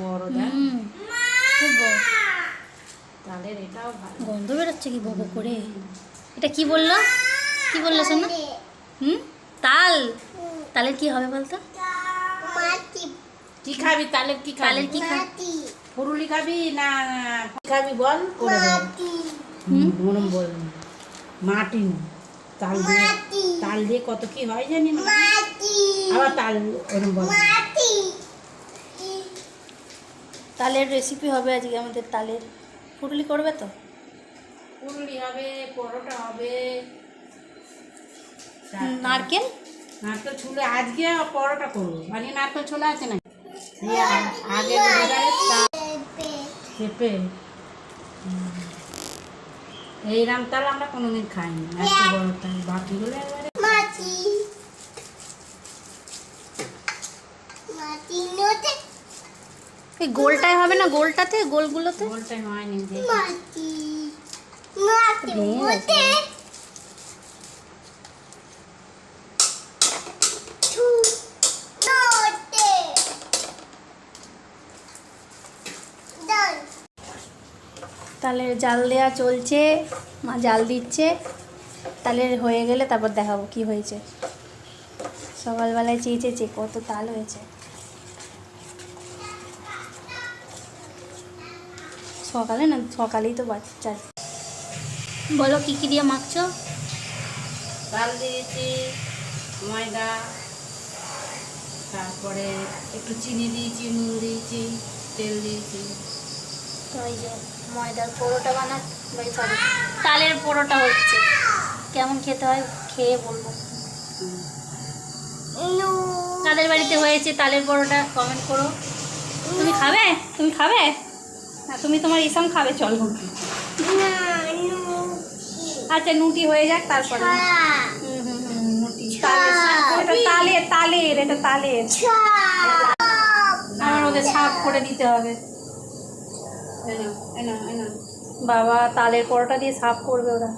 বড় দেখ, খুব বড়। তালের এটাও ভালো। গন্ধ বেরোচ্ছে কি বকো করে। এটা কি বললো, কি বললো শোনো? তাল, তালের কি হবে বলতো? কি খাবি তালের? কি খাবি? তালের কি খাবি? ফুরুলি খাবি না কি খাবি বল? করে বল বল। মাটি তাল দিয়ে, তাল দিয়ে কত কি হয় জানি না। আবার তাল ওরম বল। তালের রেসিপি হবে আজকে আমাদের। তালের ফুরুলি করবে তো? ফুরুলি হবে, পরোটা হবে, নারকেল, নারকেল ছুলে আজকে পরোটা করবো। আজকে নারকেল ছোলা আছে না? আগে পেঁপে এইরাম তাল আমরা কোনোদিন খাইনি। এত বড় তাল বাকিগুলো এবারে এই গোলটাই হবে না? গোলটাতে, গোলগুলোতে গোলটাই হয়নি। তালের জাল দেওয়া চলছে, মা জাল দিচ্ছে। তালের হয়ে গেলে তারপর দেখাবো কি হয়েছে। সকালবেলায় চেয়েছে কত তাল হয়েছে। সকালে না, সকালেই তো বাচ্চা। বলো কি কি দিয়ে মাখছো? তাল দিয়েছি, ময়দা, তারপরে একটু চিনি দিয়েছি, নুন দিয়েছি, তেল দিয়েছি। তো এই যে ময়দার পরোটা সরি, তালের পরোটা হচ্ছে। কেমন খেতে হয় খেয়ে বলবো। কাদের বাড়িতে হয়েছে তালের পরোটা কমেন্ট করো। তুমি খাবে? তুমি খাবে? না, তুমি তোমার ইসাম খাবে। চলো, আচ্ছা নুটি হয়ে যাক তারপরে। তালের তালের এটা তালের, আমার ওদের সাফ করে দিতে হবে। বাবা তালের পরোটা দিয়ে সাফ করবে ওরা।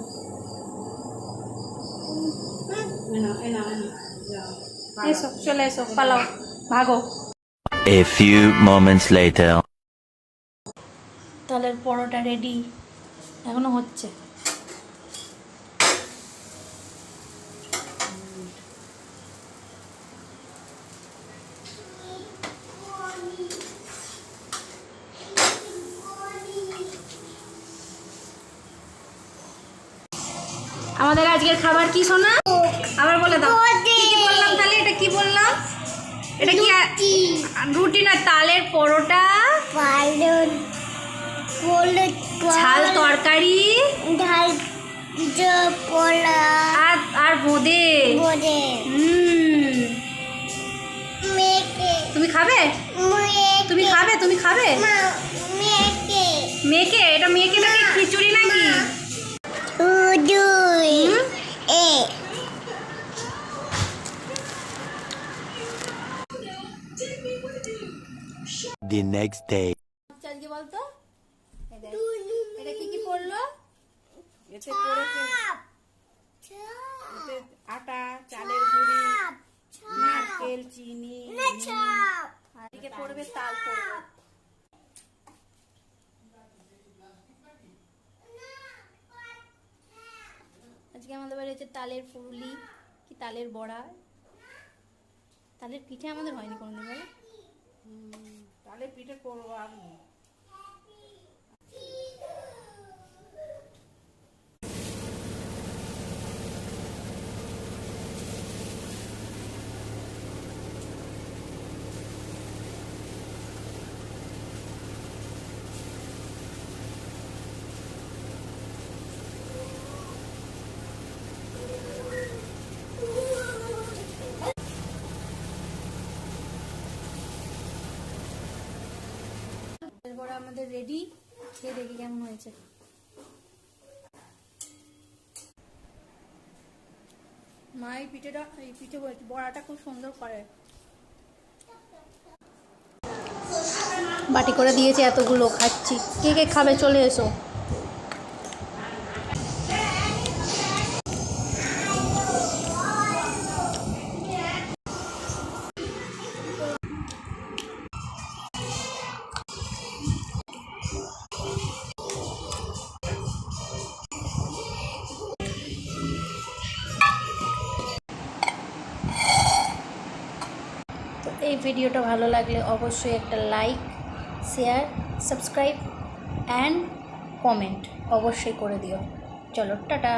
এসো, চলে এসো, পালাও, ভাগো। A few moments later. তালের পরোটা রেডি, এখনো হচ্ছে। আমাদের আজকের খাবার কি সোনা? আবার বলে দাও কি কি বললাম। তাহলে এটা কি বললাম? এটা কি রুটি না, তালের পরোটা, ঝাল তরকারি, আর বোঁদে। তুমি খাবে? তুমি খাবে? তুমি খাবে? মেয়েকে এটা, মেয়েকে নাকি খিচুড়ি নাকি? The next day. আজকে বলতো এটা কি কি পড়লো? এতে করেছে আটা, চালের গুঁড়ি, নারকেল, চিনি, আর এদিকে পড়বে তাল পড়বে। আজকে আমাদের বাড়ি হচ্ছে তালের ফুরুলি, কি তালের বড়া, তালের পিঠে আমাদের হয়নি কোনোদিন। বলো তালের পিঠে করবো আমি। বড়া আমাদের রেডি, খেয়ে দেখি কেমন হয়েছে। মা এই পিঠে বড়াটা খুব সুন্দর করে। বাটি করে দিয়েছে এতগুলো, খাচ্ছি। কে কে খাবে চলে এসো। এই ভিডিওটা ভালো লাগলে অবশ্যই একটা like, share, subscribe and comment অবশ্যই করে দিও। চলো টাটা।